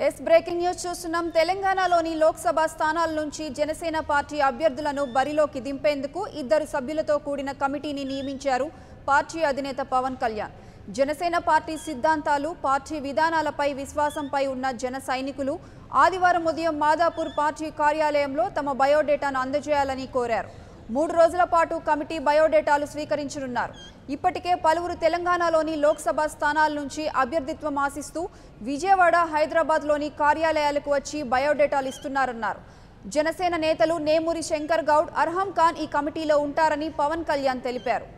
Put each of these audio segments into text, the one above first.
Yes breaking news చూస్తున్నాం. తెలంగాణలోని లోక్సభ స్థానాల నుంచి జనసేన పార్టీ అభ్యర్థులను బరిలోకి దింపేందుకు 2 సభ్యులతో కూడిన కమిటీని నియమించారు పార్టీ అధినేత పవన్ కళ్యాణ్. జనసేన పార్టీ సిద్ధాంతాలు, పార్టీ విధానాలపై విశ్వాసంపై ఉన్న జన సైనికులు ఆదివారం ఉదయం మాదాపూర్ పార్టీ కార్యాలయంలో తమ బయోడేటాను అందజేయాలని కోరారు. 3 రోజుల పాటు కమిటీ బయోడేటాలు స్వీకరించనున్నారు. ఇప్పటికే పలువురు తెలంగాణలోని లోక్సభ స్థానాల నుంచి అభ్యర్థిత్వం ఆశిస్తూ విజయవాడ, హైదరాబాద్లోని కార్యాలయాలకు వచ్చి బయోడేటాలు ఇస్తున్నారన్నారు. జనసేన నేతలు నేమూరి శంకర్ గౌడ్, అర్హం ఖాన్ ఈ కమిటీలో ఉంటారని పవన్ కళ్యాణ్ తెలిపారు.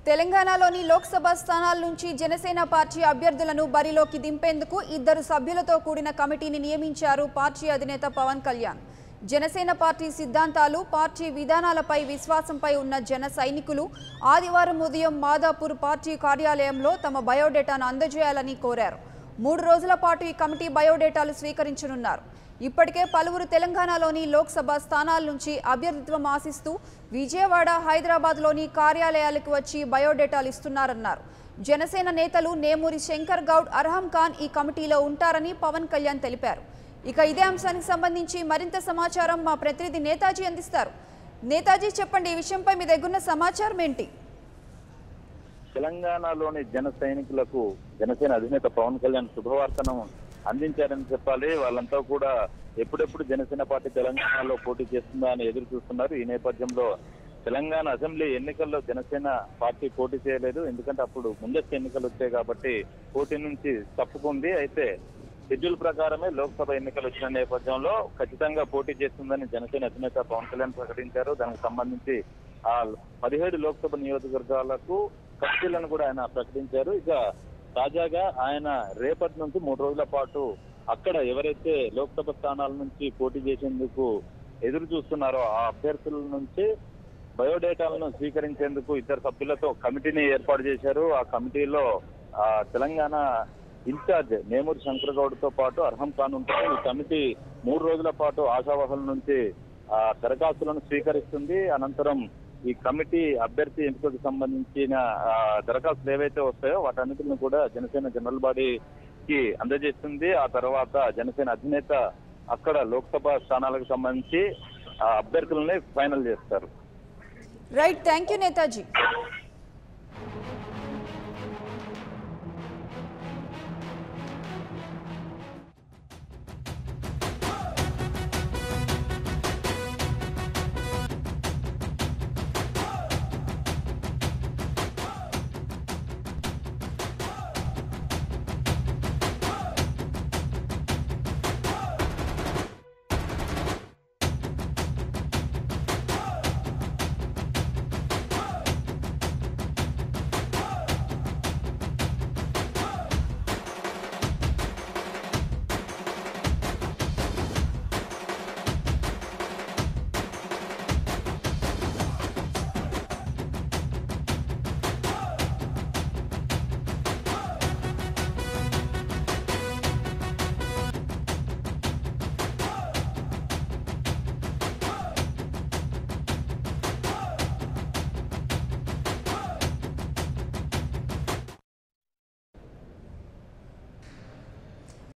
తెలంగాణలోని లోక్సభ స్థానాల నుంచి జనసేన పార్టీ అభ్యర్థులను బరిలోకి దింపేందుకు 2 సభ్యులతో కూడిన కమిటీని నియమించారు పార్టీ అధినేత పవన్ కళ్యాణ్. జనసేన పార్టీ సిద్ధాంతాలు, పార్టీ విధానాలపై విశ్వాసంపై ఉన్న జన సైనికులు ఆదివారం ఉదయం మాదాపూర్ పార్టీ కార్యాలయంలో తమ బయోడేటాను అందజేయాలని కోరారు. 3 రోజుల పాటు ఈ కమిటీ బయోడేటాలు స్వీకరించనున్నారు. ఇప్పటికే పలువురు తెలంగాణలోని లోక్సభ స్థానాల నుంచి అభ్యర్థిత్వం ఆశిస్తూ విజయవాడ, హైదరాబాద్లోని కార్యాలయాలకు వచ్చి బయోడేటాలు ఇస్తున్నారన్నారు. జనసేన నేతలు నేమూరి శంకర్ గౌడ్, అర్హం ఖాన్ ఈ కమిటీలో ఉంటారని పవన్ కళ్యాణ్ తెలిపారు. ఇక ఇదే అంశానికి సంబంధించి మరింత సమాచారం మా ప్రతినిధి నేతాజీ అందిస్తారు. నేతాజీ, చెప్పండి, ఈ విషయంపై మీ దగ్గరున్న సమాచారం ఏంటి? తెలంగాణలోని జన సైనికులకు జనసేన అధినేత పవన్ కళ్యాణ్ శుభవార్తను అందించారని చెప్పాలి. వాళ్ళంతా కూడా ఎప్పుడెప్పుడు జనసేన పార్టీ తెలంగాణలో పోటీ చేస్తుందా అని ఎదురు చూస్తున్నారు. ఈ నేపథ్యంలో తెలంగాణ అసెంబ్లీ ఎన్నికల్లో జనసేన పార్టీ పోటీ చేయలేదు, ఎందుకంటే అప్పుడు ముందస్తు ఎన్నికలు వచ్చాయి కాబట్టి పోటీ నుంచి తప్పుకుంది. అయితే షెడ్యూల్ ప్రకారమే లోక్సభ ఎన్నికలు వచ్చిన నేపథ్యంలో ఖచ్చితంగా పోటీ చేస్తుందని జనసేన అధినేత పవన్ కళ్యాణ్ ప్రకటించారు. దానికి సంబంధించి ఆ 17 లోక్సభ నియోజకవర్గాలకు కమిటీలను కూడా ఆయన ప్రకటించారు. ఇక తాజాగా ఆయన రేపటి నుంచి 3 రోజుల పాటు అక్కడ ఎవరైతే లోక్సభ స్థానాల నుంచి పోటీ చేసేందుకు ఎదురు చూస్తున్నారో ఆ అభ్యర్థుల నుంచి బయోడేటాలను స్వీకరించేందుకు 2 సభ్యులతో కమిటీని ఏర్పాటు చేశారు. ఆ కమిటీలో తెలంగాణ ఇన్ఛార్జ్ నేమూరి శంకర్ గౌడ్ తో పాటు అర్హం ఖాన్ ఉంటారు. ఈ కమిటీ 3 రోజుల పాటు ఆశావాహుల నుంచి దరఖాస్తులను స్వీకరిస్తుంది. అనంతరం ఈ కమిటీ అభ్యర్థి ఎంపికకు సంబంధించిన దరఖాస్తులు ఏవైతే వస్తాయో వాటన్నిటిని కూడా జనసేన జనరల్ బాడీకి అందజేస్తుంది. ఆ తర్వాత జనసేన అధినేత అక్కడ లోక్సభ స్థానాలకు సంబంధించి అభ్యర్థులని ఫైనల్ చేస్తారు. Right, thank you Netaji.